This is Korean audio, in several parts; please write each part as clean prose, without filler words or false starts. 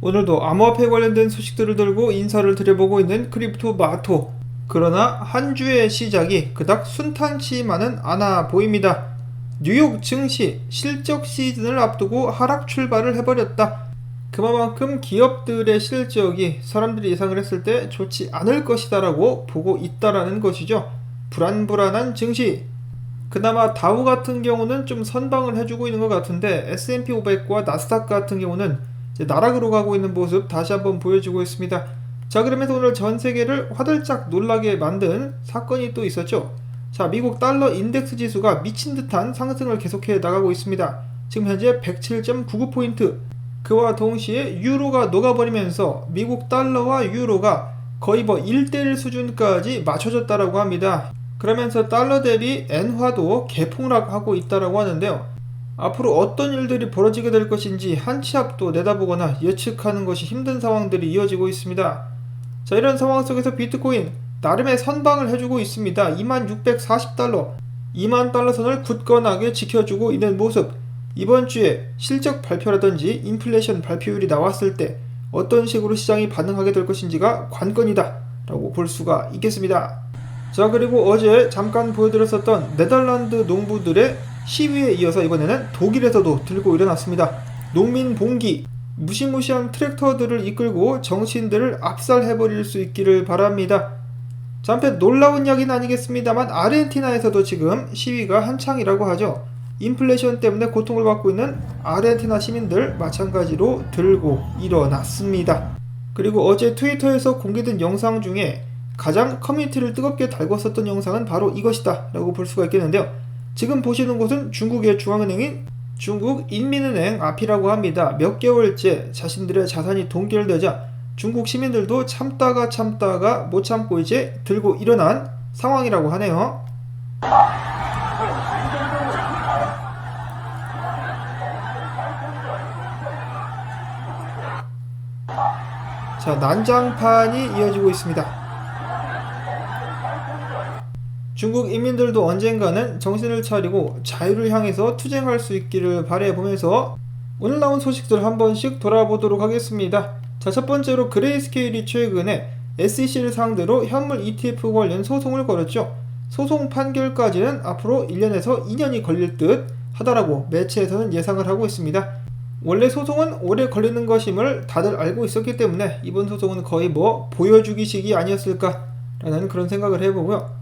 오늘도 암호화폐 관련된 소식들을 들고 인사를 드려보고 있는 크립토 마토. 그러나 한 주의 시작이 그닥 순탄치만은 않아 보입니다. 뉴욕 증시 실적 시즌을 앞두고 하락 출발을 해버렸다. 그만큼 기업들의 실적이 사람들이 예상을 했을 때 좋지 않을 것이다 라고 보고 있다라는 것이죠. 불안불안한 증시. 그나마 다우 같은 경우는 좀 선방을 해주고 있는 것 같은데 S&P 500과 나스닥 같은 경우는 이제 나락으로 가고 있는 모습 다시 한번 보여주고 있습니다. 자, 그러면서 오늘 전 세계를 화들짝 놀라게 만든 사건이 또 있었죠. 자, 미국 달러 인덱스 지수가 미친 듯한 상승을 계속해 나가고 있습니다. 지금 현재 107.99포인트. 그와 동시에 유로가 녹아버리면서 미국 달러와 유로가 거의 1대1 수준까지 맞춰졌다라고 합니다. 그러면서 달러 대비 엔화도 개폭락하고 있다라고 하는데요. 앞으로 어떤 일들이 벌어지게 될 것인지 한 치 앞도 내다보거나 예측하는 것이 힘든 상황들이 이어지고 있습니다. 자, 이런 상황 속에서 비트코인 나름의 선방을 해주고 있습니다. 2640달러, 2만 달러 선을 굳건하게 지켜주고 있는 모습. 이번 주에 실적 발표라든지 인플레이션 발표율이 나왔을 때 어떤 식으로 시장이 반응하게 될 것인지가 관건이다 라고 볼 수가 있겠습니다. 자, 그리고 어제 잠깐 보여드렸었던 네덜란드 농부들의 시위에 이어서 이번에는 독일에서도 들고 일어났습니다. 농민 봉기, 무시무시한 트랙터들을 이끌고 정치인들을 압살해버릴 수 있기를 바랍니다. 자, 한편 놀라운 이야기는 아니겠습니다만 아르헨티나에서도 지금 시위가 한창이라고 하죠. 인플레이션 때문에 고통을 받고 있는 아르헨티나 시민들 마찬가지로 들고 일어났습니다. 그리고 어제 트위터에서 공개된 영상 중에 가장 커뮤니티를 뜨겁게 달궜었던 영상은 바로 이것이다 라고 볼 수가 있겠는데요. 지금 보시는 곳은 중국의 중앙은행인 중국인민은행 앞이라고 합니다. 몇 개월째 자신들의 자산이 동결되자 중국 시민들도 참다가 못 참고 이제 들고 일어난 상황이라고 하네요. 자, 난장판이 이어지고 있습니다. 중국 인민들도 언젠가는 정신을 차리고 자유를 향해서 투쟁할 수 있기를 바라보면서 오늘 나온 소식들 한 번씩 돌아보도록 하겠습니다. 자, 첫 번째로 그레이스케일이 최근에 SEC를 상대로 현물 ETF 관련 소송을 걸었죠. 소송 판결까지는 앞으로 1년에서 2년이 걸릴 듯 하다라고 매체에서는 예상을 하고 있습니다. 원래 소송은 오래 걸리는 것임을 다들 알고 있었기 때문에 이번 소송은 거의 보여주기식이 아니었을까라는 그런 생각을 해보고요.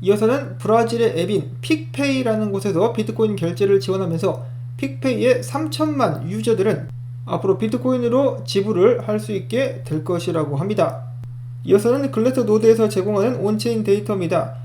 이어서는 브라질의 앱인 픽페이라는 곳에서 비트코인 결제를 지원하면서 픽페이의 3천만 유저들은 앞으로 비트코인으로 지불을 할 수 있게 될 것이라고 합니다. 이어서는 글래스노드에서 제공하는 온체인 데이터입니다.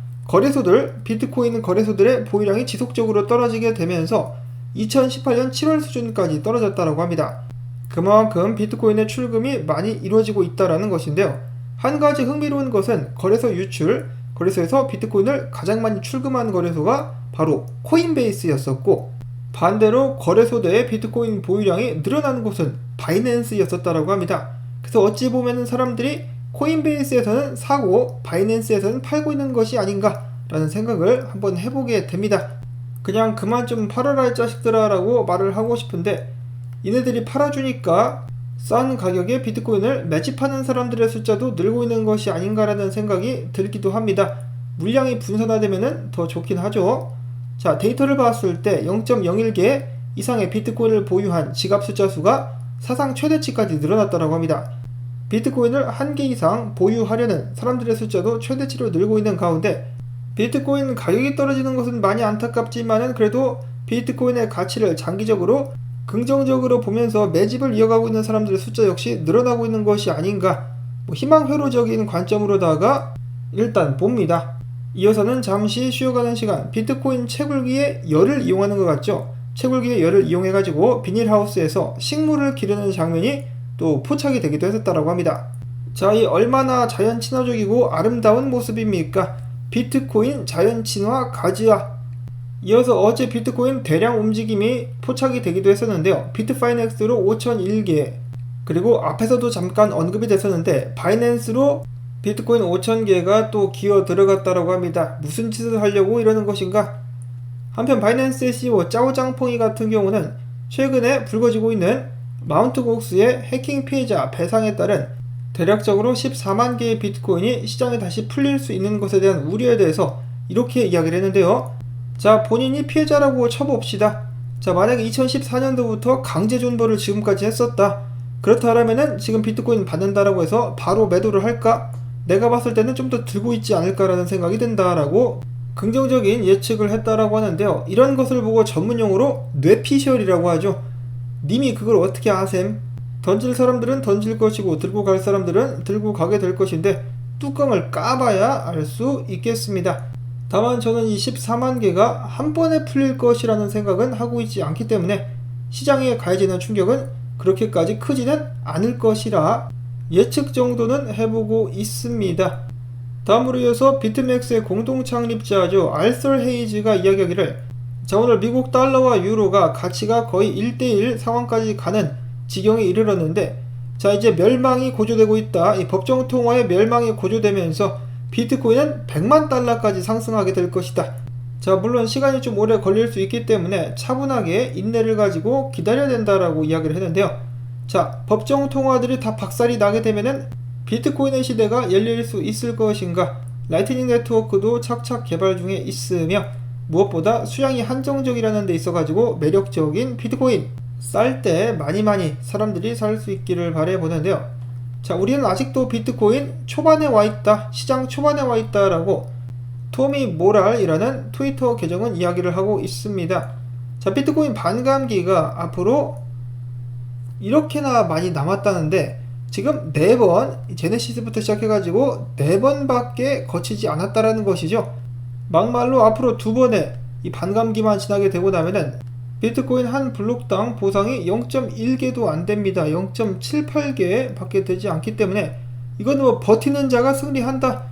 비트코인 거래소들의 보유량이 지속적으로 떨어지게 되면서 2018년 7월 수준까지 떨어졌다고 합니다. 그만큼 비트코인의 출금이 많이 이루어지고 있다는 것인데요. 한 가지 흥미로운 것은 거래소에서 비트코인을 가장 많이 출금한 거래소가 바로 코인베이스였었고, 반대로 거래소 내의 비트코인 보유량이 늘어나는 곳은 바이낸스였었다고 합니다. 그래서 어찌 보면 사람들이 코인베이스에서는 사고 바이낸스에서는 팔고 있는 것이 아닌가라는 생각을 한번 해보게 됩니다. 그냥 그만 좀 팔아라 이 자식들아 라고 말을 하고 싶은데, 이네들이 팔아주니까 싼 가격에 비트코인을 매집하는 사람들의 숫자도 늘고 있는 것이 아닌가라는 생각이 들기도 합니다. 물량이 분산화되면 더 좋긴 하죠. 자, 데이터를 봤을 때 0.01개 이상의 비트코인을 보유한 지갑 숫자 수가 사상 최대치까지 늘어났다고 합니다. 비트코인을 1개 이상 보유하려는 사람들의 숫자도 최대치로 늘고 있는 가운데 비트코인 가격이 떨어지는 것은 많이 안타깝지만은 그래도 비트코인의 가치를 장기적으로 긍정적으로 보면서 매집을 이어가고 있는 사람들의 숫자 역시 늘어나고 있는 것이 아닌가, 희망회로적인 관점으로다가 일단 봅니다. 이어서는 잠시 쉬어가는 시간, 비트코인 채굴기의 열을 이용하는 것 같죠. 채굴기의 열을 이용해가지고 비닐하우스에서 식물을 기르는 장면이 또 포착이 되기도 했었다고 합니다. 자, 이 얼마나 자연 친화적이고 아름다운 모습입니까? 비트코인 자연 친화 가즈아. 이어서 어제 비트코인 대량 움직임이 포착이 되기도 했었는데요. 비트파이넥스로 5001개, 그리고 앞에서도 잠깐 언급이 됐었는데 바이낸스로 비트코인 5000개가 또 기어 들어갔다고 합니다. 무슨 짓을 하려고 이러는 것인가? 한편 바이낸스의 CEO 짜오장펑이 같은 경우는 최근에 불거지고 있는 마운트 곡스의 해킹 피해자 배상에 따른 대략적으로 14만 개의 비트코인이 시장에 다시 풀릴 수 있는 것에 대한 우려에 대해서 이렇게 이야기를 했는데요. 자, 본인이 피해자라고 쳐봅시다. 자, 만약에 2014년도부터 강제 존버를 지금까지 했었다. 그렇다면은 지금 비트코인 받는다라고 해서 바로 매도를 할까? 내가 봤을 때는 좀 더 들고 있지 않을까라는 생각이 든다라고 긍정적인 예측을 했다라고 하는데요. 이런 것을 보고 전문용어로 뇌피셜이라고 하죠. 님이 그걸 어떻게 아셈? 던질 사람들은 던질 것이고 들고 갈 사람들은 들고 가게 될 것인데 뚜껑을 까봐야 알 수 있겠습니다. 다만 저는 이 14만 개가 한 번에 풀릴 것이라는 생각은 하고 있지 않기 때문에 시장에 가해지는 충격은 그렇게까지 크지는 않을 것이라 예측 정도는 해보고 있습니다. 다음으로 이어서 비트맥스의 공동 창립자죠. 알서 헤이즈가 이야기하기를, 자, 오늘 미국 달러와 유로가 가치가 거의 1대1 상황까지 가는 지경에 이르렀는데, 자, 이제 멸망이 고조되고 있다. 이 법정 통화의 멸망이 고조되면서 비트코인은 100만 달러까지 상승하게 될 것이다. 자, 물론 시간이 좀 오래 걸릴 수 있기 때문에 차분하게 인내를 가지고 기다려야 된다라고 이야기를 했는데요. 자, 법정 통화들이 다 박살이 나게 되면은 비트코인의 시대가 열릴 수 있을 것인가? 라이트닝 네트워크도 착착 개발 중에 있으며 무엇보다 수량이 한정적이라는 데 있어가지고 매력적인 비트코인, 쌀 때 많이 사람들이 살 수 있기를 바라보는데요. 자, 우리는 아직도 비트코인 초반에 와있다, 시장 초반에 와있다 라고 토미 모랄이라는 트위터 계정은 이야기를 하고 있습니다. 자, 비트코인 반감기가 앞으로 이렇게나 많이 남았다는데 지금 4번, 제네시스부터 시작해가지고 4번밖에 거치지 않았다라는 것이죠. 막말로 앞으로 2번의 이 반감기만 지나게 되고 나면은 비트코인 한 블록당 보상이 0.1개도 안됩니다. 0.78개 밖에 되지 않기 때문에 이건 뭐 버티는 자가 승리한다.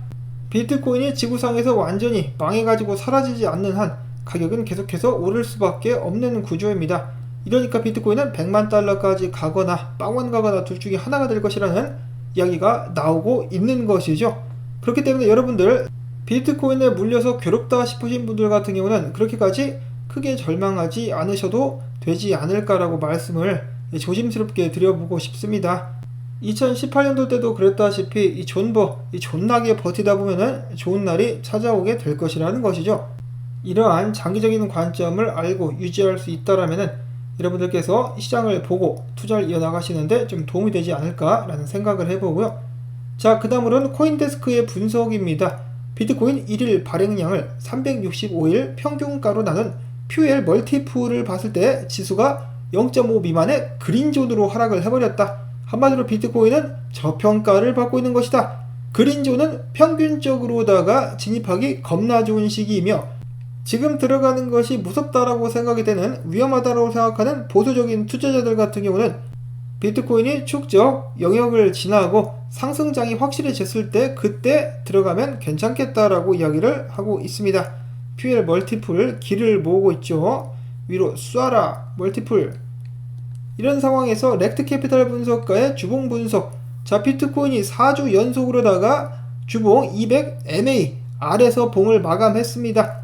비트코인이 지구상에서 완전히 망해가지고 사라지지 않는 한 가격은 계속해서 오를 수밖에 없는 구조입니다. 이러니까 비트코인은 100만 달러까지 가거나 빵원 가거나 둘 중에 하나가 될 것이라는 이야기가 나오고 있는 것이죠. 그렇기 때문에 여러분들 비트코인에 물려서 괴롭다 싶으신 분들 같은 경우는 그렇게까지 크게 절망하지 않으셔도 되지 않을까라고 말씀을 조심스럽게 드려보고 싶습니다. 2018년도 때도 그랬다시피 이 존나게 버티다 보면은 좋은 날이 찾아오게 될 것이라는 것이죠. 이러한 장기적인 관점을 알고 유지할 수 있다라면은 여러분들께서 시장을 보고 투자를 이어나가시는데 좀 도움이 되지 않을까라는 생각을 해보고요. 자, 그 다음으로는 코인데스크의 분석입니다. 비트코인 1일 발행량을 365일 평균가로 나눈 퓨엘 멀티플을 봤을 때 지수가 0.5 미만의 그린존으로 하락을 해버렸다. 한마디로 비트코인은 저평가를 받고 있는 것이다. 그린존은 평균적으로다가 진입하기 겁나 좋은 시기이며 지금 들어가는 것이 무섭다라고 생각이 되는, 위험하다고 생각하는 보수적인 투자자들 같은 경우는 비트코인이 축적 영역을 지나고 상승장이 확실해졌을 때 그때 들어가면 괜찮겠다라고 이야기를 하고 있습니다. 퓨엘 멀티플 길을 모으고 있죠. 위로 쏴라 멀티플. 이런 상황에서 렉트 캐피탈 분석가의 주봉 분석. 자, 비트코인이 4주 연속으로다가 주봉 200MA 아래서 봉을 마감했습니다.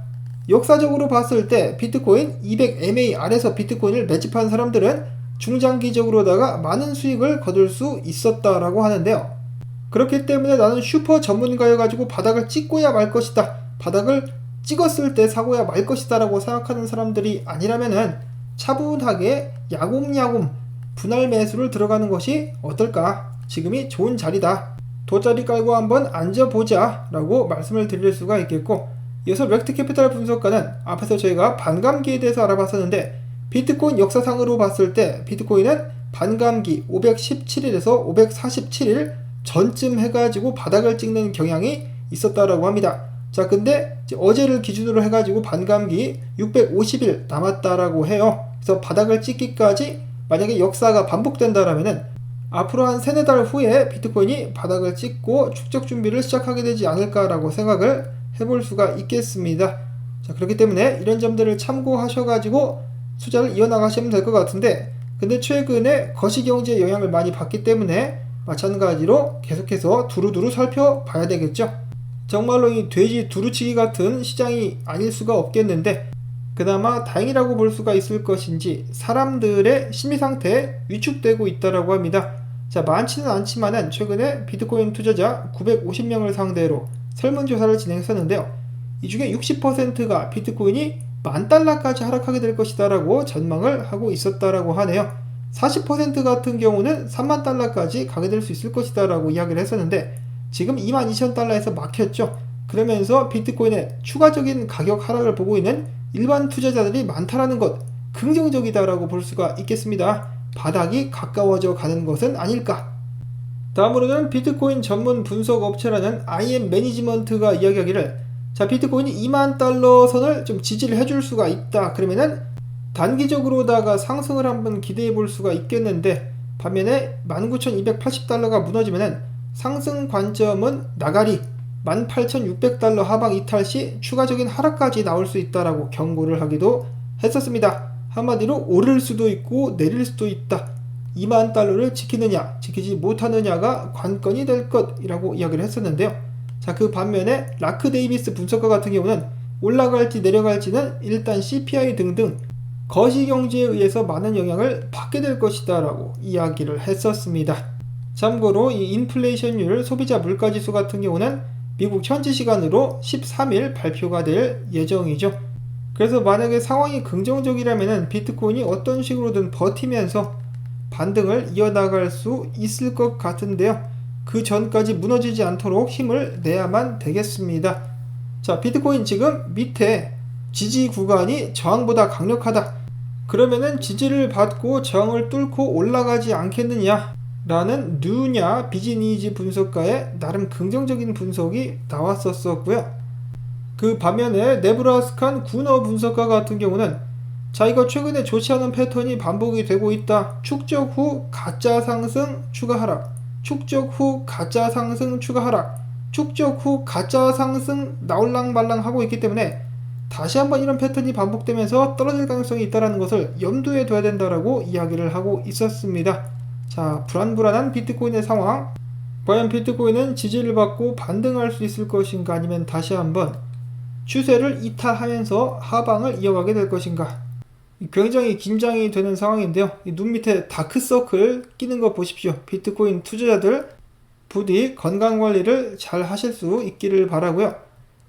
역사적으로 봤을 때 비트코인 200MA 아래서 비트코인을 매집한 사람들은 중장기적으로다가 많은 수익을 거둘 수 있었다라고 하는데요. 그렇기 때문에 나는 슈퍼 전문가여가지고 바닥을 찍고야 말 것이다, 바닥을 찍었을 때 사고야 말 것이다 라고 생각하는 사람들이 아니라면은 차분하게 야곱야곱 분할 매수를 들어가는 것이 어떨까? 지금이 좋은 자리다. 돗자리 깔고 한번 앉아보자 라고 말씀을 드릴 수가 있겠고, 이어서 렉트 캐피탈 분석가는 앞에서 저희가 반감기에 대해서 알아봤었는데 비트코인 역사상으로 봤을 때 비트코인은 반감기 517일에서 547일 전쯤 해가지고 바닥을 찍는 경향이 있었다라고 합니다. 자, 근데 어제를 기준으로 해가지고 반감기 650일 남았다라고 해요. 그래서 바닥을 찍기까지 만약에 역사가 반복된다라면은 앞으로 한 3-4달 후에 비트코인이 바닥을 찍고 축적 준비를 시작하게 되지 않을까라고 생각을 해볼 수가 있겠습니다. 자, 그렇기 때문에 이런 점들을 참고하셔가지고 투자를 이어나가시면 될 것 같은데, 근데 최근에 거시경제의 영향을 많이 받기 때문에 마찬가지로 계속해서 두루두루 살펴봐야 되겠죠. 정말로 이 돼지 두루치기 같은 시장이 아닐 수가 없겠는데, 그나마 다행이라고 볼 수가 있을 것인지 사람들의 심리 상태에 위축되고 있다라고 합니다. 자, 많지는 않지만은 최근에 비트코인 투자자 950명을 상대로 설문조사를 진행했었는데요. 이 중에 60%가 비트코인이 $10,000까지 하락하게 될 것이다 라고 전망을 하고 있었다라고 하네요. 40% 같은 경우는 $30,000까지 가게 될 수 있을 것이다 라고 이야기를 했었는데 지금 $22,000에서 막혔죠. 그러면서 비트코인의 추가적인 가격 하락을 보고 있는 일반 투자자들이 많다라는 것, 긍정적이다라고 볼 수가 있겠습니다. 바닥이 가까워져 가는 것은 아닐까. 다음으로는 비트코인 전문 분석 업체라는 IM 매니지먼트가 이야기하기를, 자, 비트코인이 $20,000 선을 좀 지지를 해줄 수가 있다. 그러면은 단기적으로다가 상승을 한번 기대해 볼 수가 있겠는데, 반면에 $19,280가 무너지면은 상승 관점은 나가리 $18,600 하방 이탈 시 추가적인 하락까지 나올 수 있다라고 경고를 하기도 했었습니다. 한마디로 오를 수도 있고 내릴 수도 있다. $20,000를 지키느냐 지키지 못하느냐가 관건이 될 것이라고 이야기를 했었는데요. 자, 그 반면에 라크 데이비스 분석가 같은 경우는 올라갈지 내려갈지는 일단 CPI 등등 거시경제에 의해서 많은 영향을 받게 될 것이다 라고 이야기를 했었습니다. 참고로 이 인플레이션율 소비자 물가지수 같은 경우는 미국 현지 시간으로 13일 발표가 될 예정이죠. 그래서 만약에 상황이 긍정적이라면 비트코인이 어떤 식으로든 버티면서 반등을 이어나갈 수 있을 것 같은데요. 그 전까지 무너지지 않도록 힘을 내야만 되겠습니다. 자, 비트코인 지금 밑에 지지 구간이 저항보다 강력하다. 그러면은 지지를 받고 저항을 뚫고 올라가지 않겠느냐 라는 누냐 비즈니즈 분석가의 나름 긍정적인 분석이 나왔었고요. 그 반면에 네브라스칸 구너 분석가 같은 경우는, 자, 이거 최근에 좋지 않은 패턴이 반복이 되고 있다. 축적 후 가짜 상승 추가 하락, 축적 후 가짜 상승 추가 하락, 축적 후 가짜 상승 나올랑말랑 하고 있기 때문에 다시 한번 이런 패턴이 반복되면서 떨어질 가능성이 있다는 것을 염두에 둬야 된다라고 이야기를 하고 있었습니다. 자, 불안불안한 비트코인의 상황, 과연 비트코인은 지지를 받고 반등할 수 있을 것인가, 아니면 다시 한번 추세를 이탈하면서 하방을 이어가게 될 것인가. 굉장히 긴장이 되는 상황인데요. 눈 밑에 다크서클 끼는 거 보십시오. 비트코인 투자자들 부디 건강관리를 잘 하실 수 있기를 바라고요.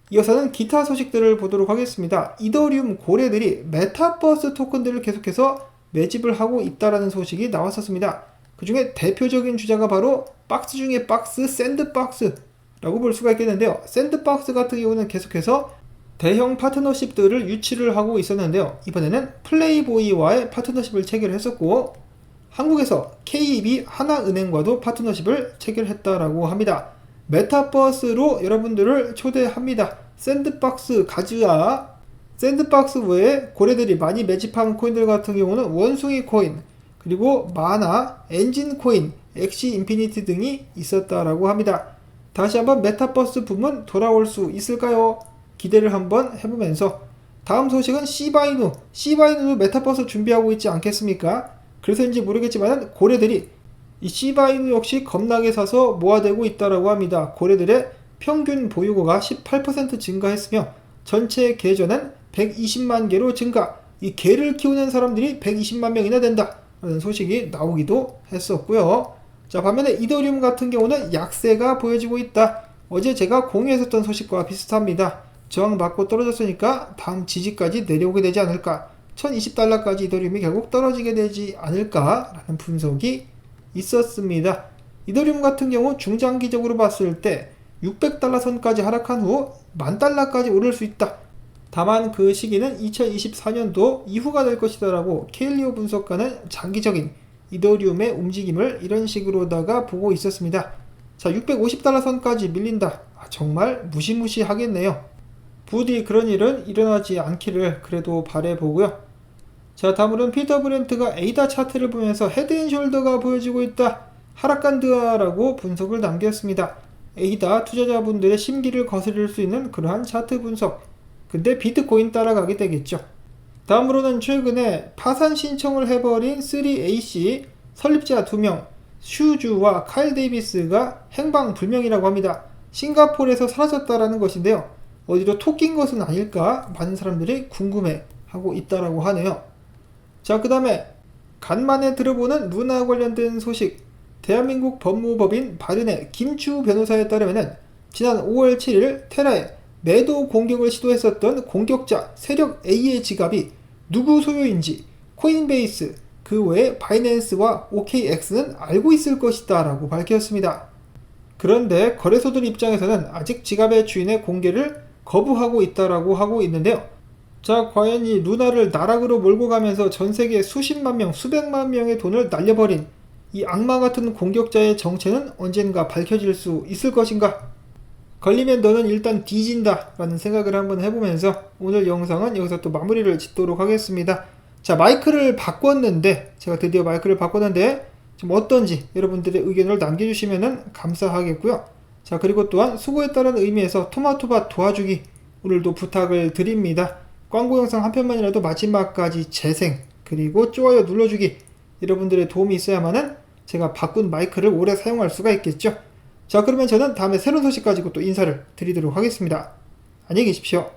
이어서는 기타 소식들을 보도록 하겠습니다. 이더리움 고래들이 메타버스 토큰들을 계속해서 매집을 하고 있다는 소식이 나왔었습니다. 그 중에 대표적인 주자가 바로 박스 중에 박스, 샌드박스라고 볼 수가 있겠는데요. 샌드박스 같은 경우는 계속해서 대형 파트너십들을 유치를 하고 있었는데요. 이번에는 플레이보이와의 파트너십을 체결했었고, 한국에서 KB 하나은행과도 파트너십을 체결했다라고 합니다. 메타버스로 여러분들을 초대합니다. 샌드박스 가즈아. 샌드박스 외에 고래들이 많이 매집한 코인들 같은 경우는 원숭이 코인, 그리고 마나, 엔진 코인, 엑시 인피니티 등이 있었다라고 합니다. 다시 한번 메타버스 붐은 돌아올 수 있을까요? 기대를 한번 해보면서, 다음 소식은 시바이누도 메타버스 준비하고 있지 않겠습니까? 그래서인지 모르겠지만 고래들이 이 시바이누 역시 겁나게 사서 모아대고 있다라고 합니다. 고래들의 평균 보유고가 18% 증가했으며 전체 계좌는 120만 개로 증가. 이 개를 키우는 사람들이 120만 명이나 된다 라는 소식이 나오기도 했었고요. 자, 반면에 이더리움 같은 경우는 약세가 보여지고 있다. 어제 제가 공유했었던 소식과 비슷합니다. 저항 받고 떨어졌으니까 다음 지지까지 내려오게 되지 않을까, $1,020까지 이더리움이 결국 떨어지게 되지 않을까 라는 분석이 있었습니다. 이더리움 같은 경우 중장기적으로 봤을 때 $600 선까지 하락한 후 $10,000까지 오를 수 있다. 다만 그 시기는 2024년도 이후가 될 것이다 라고 케일리오 분석가는 장기적인 이더리움의 움직임을 이런 식으로다가 보고 있었습니다. 자, $650 선까지 밀린다. 정말 무시무시하겠네요. 부디 그런 일은 일어나지 않기를 그래도 바라보고요. 자, 다음으로는 피터 브렌트가 에이다 차트를 보면서 헤드앤숄더가 보여지고 있다. 하락간드라고 분석을 남겼습니다. 에이다 투자자분들의 심기를 거스릴 수 있는 그러한 차트 분석. 근데 비트코인 따라가게 되겠죠. 다음으로는 최근에 파산 신청을 해버린 3AC 설립자 2명, 슈주와 카일 데이비스가 행방불명이라고 합니다. 싱가포르에서 사라졌다라는 것인데요. 어디로 토낀 것은 아닐까 많은 사람들이 궁금해 하고 있다라고 하네요. 자, 그 다음에 간만에 들어보는 누나 관련된 소식. 대한민국 법무법인 바른의 김추 변호사에 따르면 지난 5월 7일 테라에 매도 공격을 시도했었던 공격자 세력 A의 지갑이 누구 소유인지 코인베이스 그 외에 바이낸스와 OKX는 알고 있을 것이다 라고 밝혔습니다. 그런데 거래소들 입장에서는 아직 지갑의 주인의 공개를 거부하고 있다라고 하고 있는데요. 자, 과연 이 누나를 나락으로 몰고 가면서 전세계 수십만 명, 수백만 명의 돈을 날려버린 이 악마 같은 공격자의 정체는 언젠가 밝혀질 수 있을 것인가? 걸리면 너는 일단 뒤진다 라는 생각을 한번 해보면서 오늘 영상은 여기서 또 마무리를 짓도록 하겠습니다. 자, 마이크를 바꿨는데, 제가 드디어 마이크를 바꿨는데 좀 어떤지 여러분들의 의견을 남겨주시면 감사하겠고요. 자, 그리고 또한 수고했다는 의미에서 토마토밭 도와주기 오늘도 부탁을 드립니다. 광고 영상 한 편만이라도 마지막까지 재생 그리고 좋아요 눌러주기 여러분들의 도움이 있어야만은 제가 바꾼 마이크를 오래 사용할 수가 있겠죠. 자, 그러면 저는 다음에 새로운 소식 가지고 또 인사를 드리도록 하겠습니다. 안녕히 계십시오.